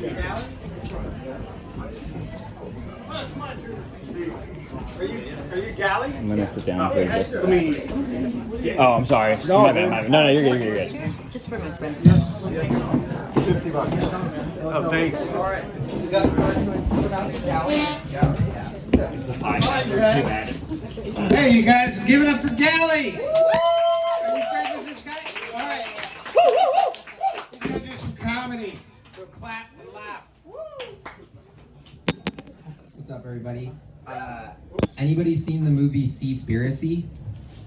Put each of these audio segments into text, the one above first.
Are you Gali? I'm gonna sit down for just a second. Oh, I'm sorry. My bad. No, you're good. You're good. Just for my friends. Yes. $50. Oh, thanks. All right. This is a 5. Too bad. Hey, you guys, give it up for Gali. Are you friends with this guy? All right. He's gonna do some comedy. So clap and laugh. What's up, everybody? Anybody seen the movie Seaspiracy?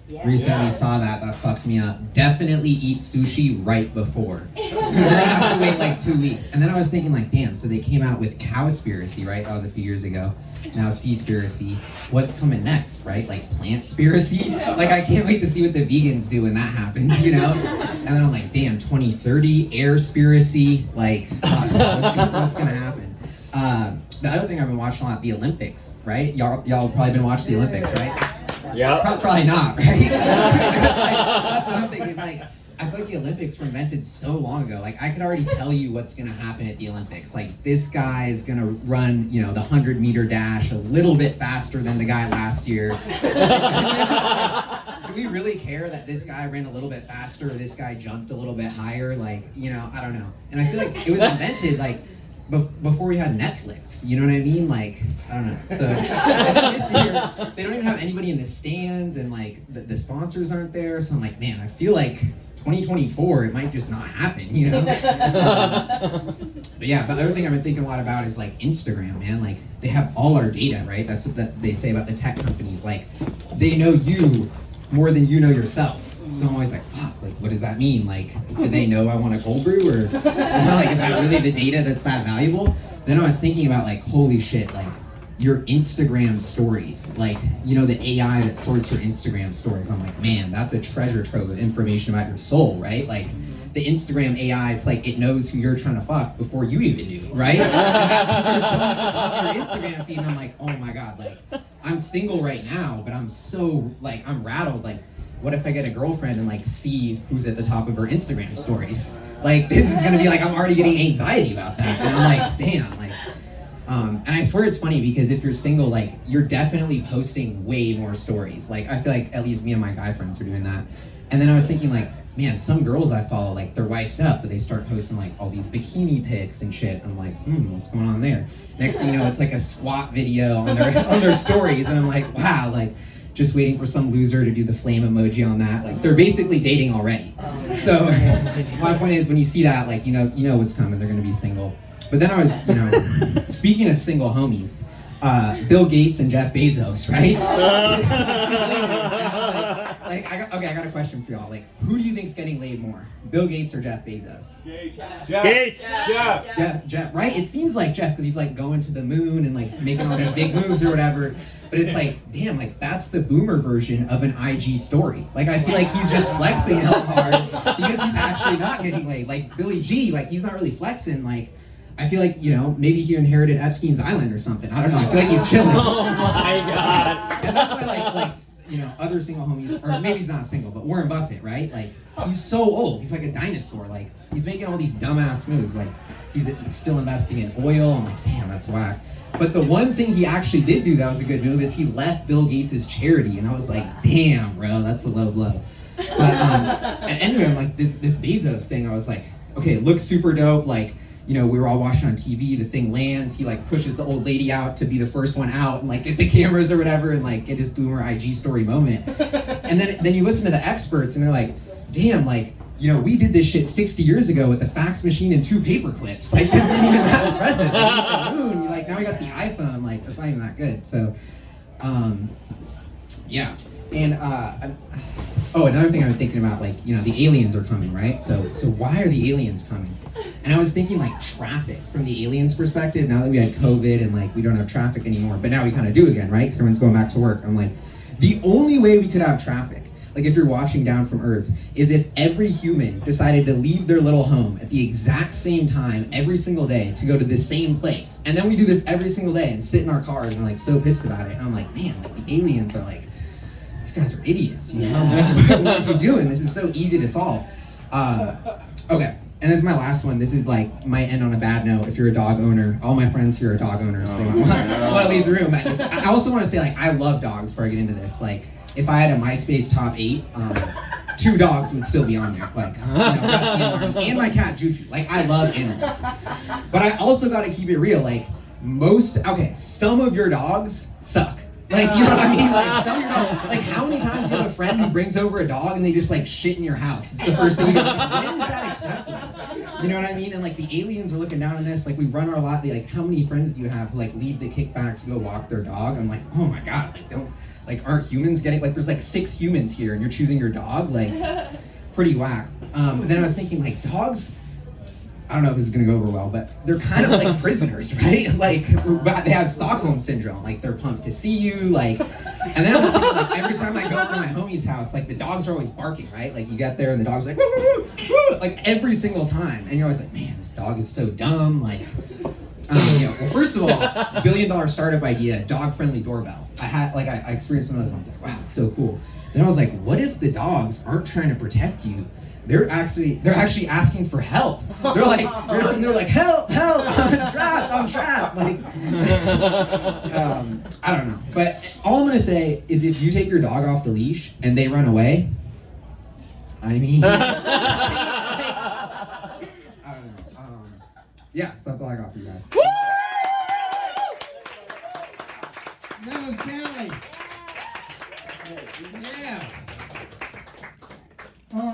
Yeah. Recently saw that. That fucked me up. Definitely eat sushi right before. Because you're gonna have to wait like 2 weeks. And then I was thinking like, damn, so they came out with Cowspiracy, right? That was a few years ago. Now Seaspiracy. What's coming next, right? Like Plantspiracy? Like I can't wait to see what the vegans do when that happens, you know? And then I'm like, damn, 2030, Airspiracy. Like, what's gonna happen? The other thing I've been watching a lot, the Olympics, right? Y'all probably been watching the Olympics, right? Yeah. Probably not, right? That's what I'm thinking. Like, I feel like the Olympics were invented so long ago. Like, I could already tell you what's gonna happen at the Olympics. Like, this guy is gonna run, the 100-meter dash a little bit faster than the guy last year. Do we really care that this guy ran a little bit faster or this guy jumped a little bit higher? Like, I don't know. And I feel like it was invented like before we had Netflix, you know what I mean? Like, I don't know. So this year, they don't even have anybody in the stands, and like the sponsors aren't there. So I'm like, man, I feel like 2024, it might just not happen, But yeah, the other thing I've been thinking a lot about is like Instagram, man. Like, they have all our data, right? That's what they say about the tech companies. Like, they know you more than you know yourself. So I'm always like, fuck, like, what does that mean? Like, do they know I want a cold brew? Or, like, is that really the data that's that valuable? Then I was thinking about, like, holy shit, like, your Instagram stories. Like, the AI that sorts your Instagram stories. I'm like, man, that's a treasure trove of information about your soul, right? Like, the Instagram AI, it's like, it knows who you're trying to fuck before you even knew, right? And that's what they're showing at the top of your Instagram feed, and I'm like, oh my God, like, I'm single right now, but I'm so, like, I'm rattled, like, what if I get a girlfriend and like see who's at the top of her Instagram stories? Like, this is gonna be like, I'm already getting anxiety about that. And I'm like, damn, like, and I swear it's funny because if you're single, like, you're definitely posting way more stories. Like, I feel like at least me and my guy friends are doing that. And then I was thinking like, man, some girls I follow, like, they're wifed up, but they start posting like all these bikini pics and shit. I'm like, what's going on there? Next thing you know, it's like a squat video on their stories, and I'm like, wow, like, just waiting for some loser to do the flame emoji on that. Like, they're basically dating already. So my point is, when you see that, like, you know what's coming. They're gonna be single. But then I was, speaking of single homies, Bill Gates and Jeff Bezos, right? I got a question for y'all. Like, who do you think's getting laid more, Bill Gates or Jeff Bezos? Jeff, right? It seems like Jeff, because he's like going to the moon and like making all these big moves or whatever. But it's like, damn, like, that's the boomer version of an IG story. Like, I feel like he's just flexing hell hard because he's actually not getting laid. Like, Billy G, like, he's not really flexing. Like, I feel like, maybe he inherited Epstein's Island or something. I don't know. I feel like he's chilling. Oh my God. And that's why, like, other single homies, or maybe he's not single, but Warren Buffett, right? Like, he's so old. He's like a dinosaur. Like, he's making all these dumbass moves. Like, he's still investing in oil. I'm like, damn, that's whack. But the one thing he actually did do that was a good move is he left Bill Gates' charity, and I was like, damn, bro, that's a low blow. But anyway, I'm like, this Bezos thing, I was like, okay, it looks super dope. Like, we were all watching on TV, the thing lands, he like pushes the old lady out to be the first one out and like get the cameras or whatever and like get his boomer IG story moment. And then you listen to the experts and they're like, damn, like, we did this shit 60 years ago with the fax machine and 2 paper clips. Like, this isn't even that impressive. Like, we hit the moon. Like, now we got the iPhone. Like, that's not even that good. So, yeah. And, another thing I was thinking about, like, the aliens are coming, right? So why are the aliens coming? And I was thinking, like, traffic from the aliens' perspective. Now that we had COVID and, like, we don't have traffic anymore, but now we kind of do again, right? Because everyone's going back to work. I'm like, the only way we could have traffic, like, if you're watching down from Earth, is if every human decided to leave their little home at the exact same time every single day to go to the same place. And then we do this every single day and sit in our cars and we're like so pissed about it. And I'm like, man, like, the aliens are like, these guys are idiots, What are you doing? This is so easy to solve. Okay, And this is my last one. This is like, might end on a bad note if you're a dog owner. All my friends here are dog owners. They want to leave the room. I also want to say, like, I love dogs before I get into this. Like, if I had a MySpace top 8, 2 dogs would still be on there. Like, and my cat, Juju. Like, I love animals. But I also got to keep it real. Like, some of your dogs suck. Like, you know what I mean? Like, some of your dogs, like, how many times do you have a friend who brings over a dog and they just, like, shit in your house? It's the first thing you go, like, when is that acceptable? You know what I mean? And, like, the aliens are looking down on this. Like, we run our lot. Like, how many friends do you have who, like, leave the kickback to go walk their dog? I'm like, oh, my God. Like, aren't humans getting, like, there's, like, 6 humans here and you're choosing your dog? Like, pretty whack. But then I was thinking, like, dogs, I don't know if this is gonna go over well, but they're kind of like prisoners, right? Like, they have Stockholm syndrome. Like, they're pumped to see you, like, and then I was thinking, like, every time I go over to my homie's house, like, the dogs are always barking, right? Like, you get there and the dog's like, woo, woo, woo, woo, like, every single time. And you're always like, man, this dog is so dumb, like, well, first of all, $1 billion startup idea, dog-friendly doorbell. I experienced one of those, and I was like, wow, it's so cool. Then I was like, what if the dogs aren't trying to protect you? They're actually asking for help. They're like, help, I'm trapped. Like, I don't know. But all I'm gonna say is, if you take your dog off the leash and they run away, I mean, I don't know. Yeah, so that's all I got for you guys. That was Gali. Yeah.